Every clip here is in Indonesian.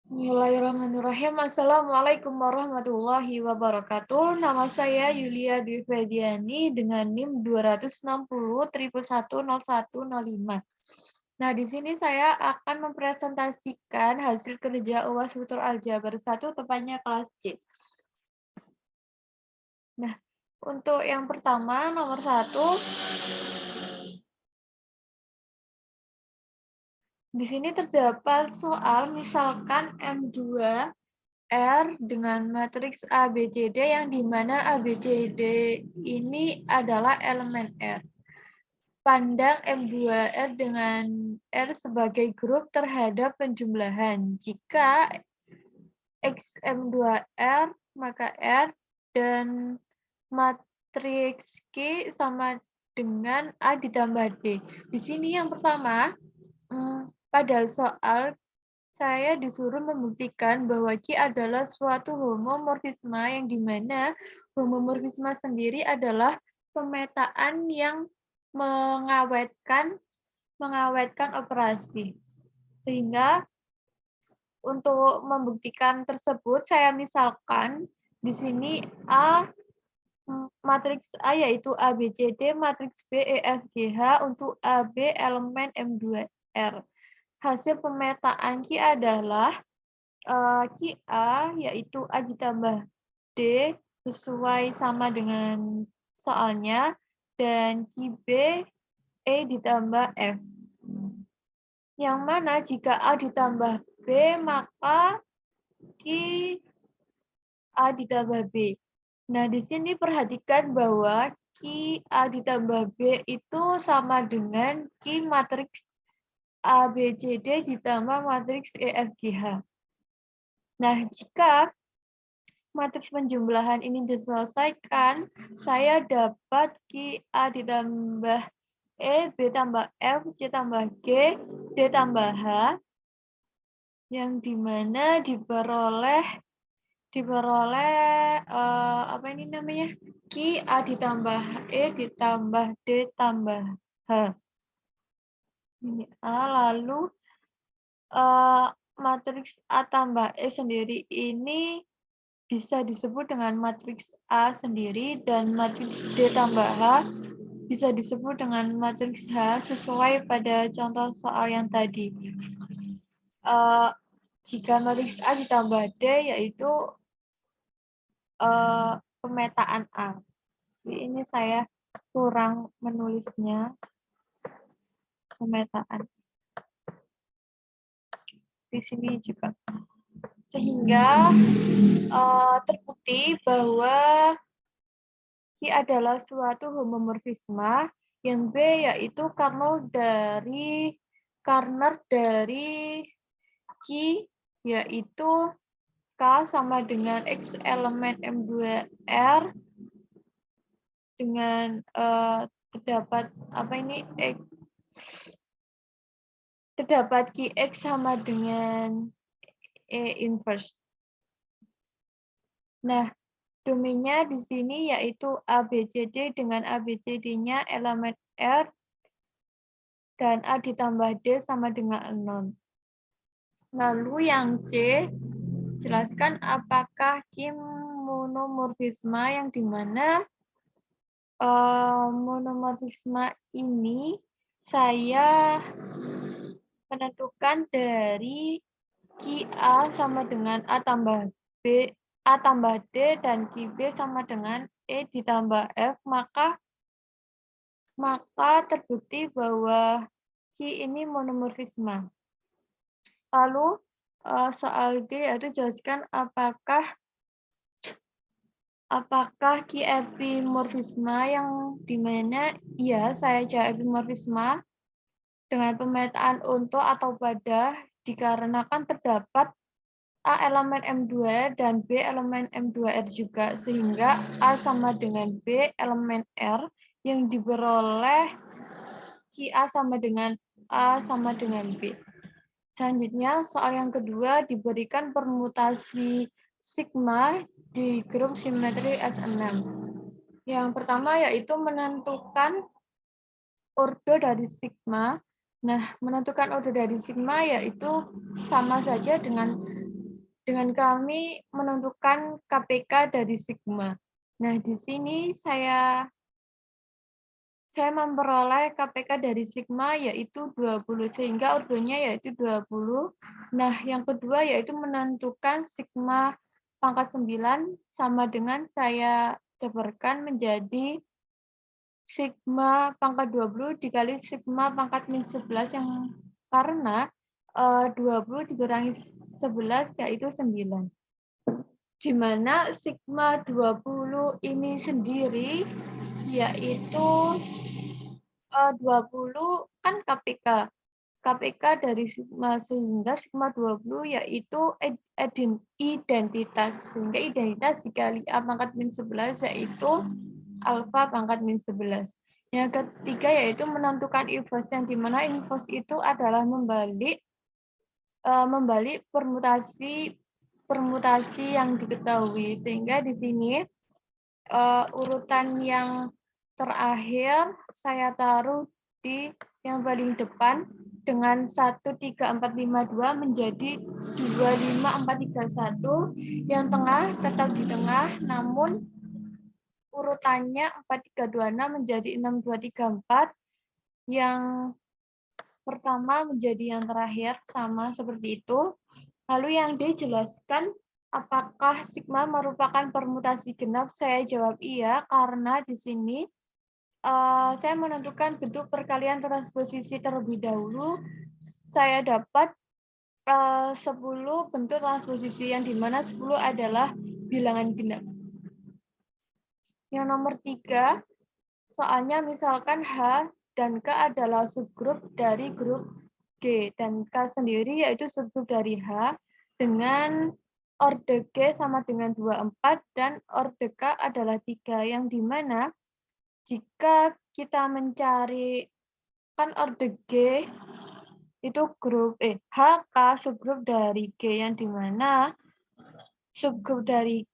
Bismillahirrahmanirrahim. Assalamualaikum warahmatullahi wabarakatuh. Nama saya Yulia Dwi Frediani dengan NIM 260 1110105. Nah, di sini saya akan mempresentasikan hasil kerja UAS Futur Aljabar 1, tepatnya kelas C. Nah, untuk yang pertama, nomor 1, di sini terdapat soal misalkan M2 R dengan matriks ABCD yang dimana ABCD ini adalah elemen R. Pandang M2R dengan R sebagai grup terhadap penjumlahan. Jika X M2R, maka R dan matriks Q sama dengan A ditambah D. Di sini yang pertama, pada soal saya disuruh membuktikan bahwa Q adalah suatu homomorfisme yang dimana homomorfisme sendiri adalah pemetaan yang mengawetkan operasi. Sehingga untuk membuktikan tersebut saya misalkan di sini matriks A yaitu ABCD, matriks B EFGH untuk AB elemen M2R. Hasil pemetaan Q adalah Q A yaitu A ditambah D sesuai sama dengan soalnya, dan Q B E ditambah F. Yang mana jika A ditambah B, maka Q A ditambah B. Nah, di sini perhatikan bahwa Q A ditambah B itu sama dengan Q matriks ABCD ditambah matriks EFGH. Nah, jika matriks penjumlahan ini diselesaikan, saya dapat Q A ditambah E, B tambah F, C tambah G, D tambah H, yang dimana diperoleh apa ini namanya? Q A ditambah E ditambah D tambah H. Ini A, lalu matriks A tambah E sendiri ini bisa disebut dengan matriks A sendiri, dan matriks D tambah H bisa disebut dengan matriks H sesuai pada contoh soal yang tadi. Jika matriks A ditambah D yaitu pemetaan A. Jadi ini saya kurang menulisnya, pemetaan. Di sini juga. Sehingga terbukti bahwa Q adalah suatu homomorfisme, yang B yaitu kernel dari Q yaitu K sama dengan X elemen M2R dengan terdapat apa ini terdapat Qx sama dengan E inverse. Nah, domainnya di sini yaitu ABCD dengan ABCD-nya elemen R dan A ditambah D sama dengan 0. Lalu yang C, jelaskan apakah Q monomorfisme yang dimana monomorfisme ini saya menentukan dari Q A sama dengan A tambah B, A tambah D, dan Q B sama dengan E ditambah F, maka terbukti bahwa Q ini monomorfisme. Lalu soal D yaitu jelaskan apakah Q epimorfisme yang dimana iya saya jawab epimorfisme dengan pemetaan untuk atau pada dikarenakan terdapat A elemen M2 dan B elemen M2R juga, sehingga A sama dengan B elemen R yang diperoleh Q A sama dengan A sama dengan B. Selanjutnya, soal yang kedua diberikan permutasi sigma di grup simetri S6. Yang pertama yaitu menentukan ordo dari sigma. Nah, menentukan ordo dari sigma yaitu sama saja dengan dengan kami menentukan KPK dari sigma. Nah, di sini saya memperoleh KPK dari sigma yaitu 20, sehingga ordernya yaitu 20. Nah, yang kedua yaitu menentukan sigma pangkat 9 sama dengan saya jabarkan menjadi sigma pangkat 20 dikali sigma pangkat min 11 yang karena 20 dikurangi 11 yaitu 9. Di mana sigma 20 ini sendiri yaitu 20 kan KPK. KPK dari sigma sehingga sigma 20 yaitu identitas. Sehingga identitas dikali A pangkat min 11 yaitu alfa pangkat min 11. Yang ketiga yaitu menentukan inverse yang dimana inverse itu adalah membalik permutasi yang diketahui, sehingga di sini urutan yang terakhir saya taruh di yang paling depan dengan 13452 menjadi 25431, yang tengah tetap di tengah namun urutannya 4326 menjadi 6234, yang pertama menjadi yang terakhir sama seperti itu. Lalu yang D jelaskan apakah sigma merupakan permutasi genap? Saya jawab iya, karena di sini saya menentukan bentuk perkalian transposisi terlebih dahulu. Saya dapat 10 bentuk transposisi yang dimana 10 adalah bilangan genap. Yang nomor 3, soalnya misalkan H dan K adalah subgrup dari grup G, dan K sendiri yaitu subgrup dari H dengan orde G sama dengan 24 dan orde K adalah 3, yang dimana jika kita mencari kan orde G itu grup HK subgrup dari G, yang dimana subgrup dari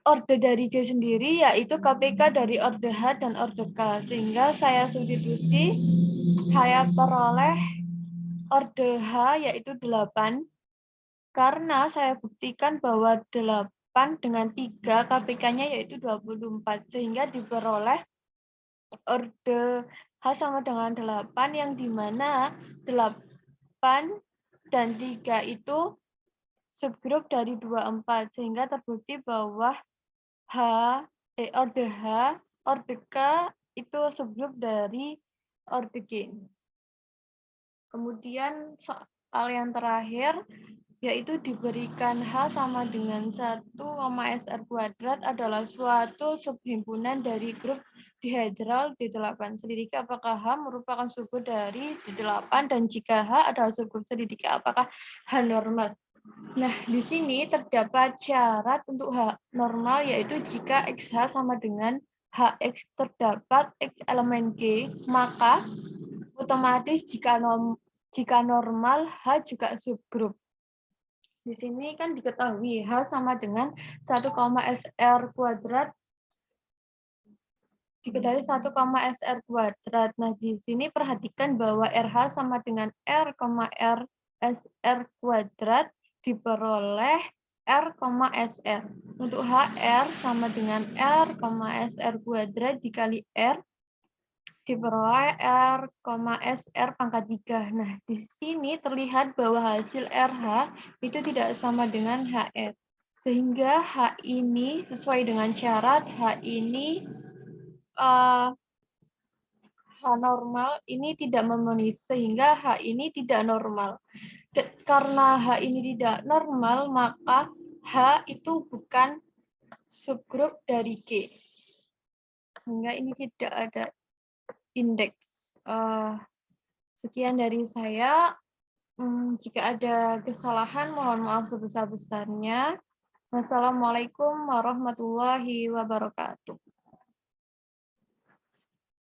orde dari G sendiri yaitu KPK dari orde H dan orde K, sehingga saya substitusi, saya peroleh orde H yaitu 8, karena saya buktikan bahwa 8 dengan 3 KPK-nya yaitu 24, sehingga diperoleh orde H sama dengan 8, yang dimana 8 dan 3 itu subgrup dari 24, sehingga terbukti bahwa orde H, orde K itu subgrup dari orde G. Kemudian soal yang terakhir, yaitu diberikan H sama dengan 1, SR kuadrat adalah suatu subhimpunan dari grup dihedral D8. Selidiki apakah H merupakan subgrup dari D8, dan jika H adalah subgrup, selidiki apakah H normal. Nah, di sini terdapat syarat untuk H normal, yaitu jika XH sama dengan HX terdapat X elemen G, maka otomatis jika normal H juga subgrup. Di sini kan diketahui H sama dengan 1, SR kuadrat, diketahui 1, SR kuadrat. Nah, di sini perhatikan bahwa RH sama dengan R, R SR kuadrat diperoleh R, SR. Untuk HR sama dengan R, SR kuadrat dikali R diperoleh R, SR pangkat 3. Nah, di sini terlihat bahwa hasil RH itu tidak sama dengan HR. Sehingga H ini sesuai dengan syarat, H ini H normal ini tidak memenuhi, sehingga H ini tidak normal. Karena H ini tidak normal, maka H itu bukan subgrup dari G. Sehingga ini tidak ada indeks. Sekian dari saya. Jika ada kesalahan, mohon maaf sebesar-besarnya. Wassalamualaikum warahmatullahi wabarakatuh.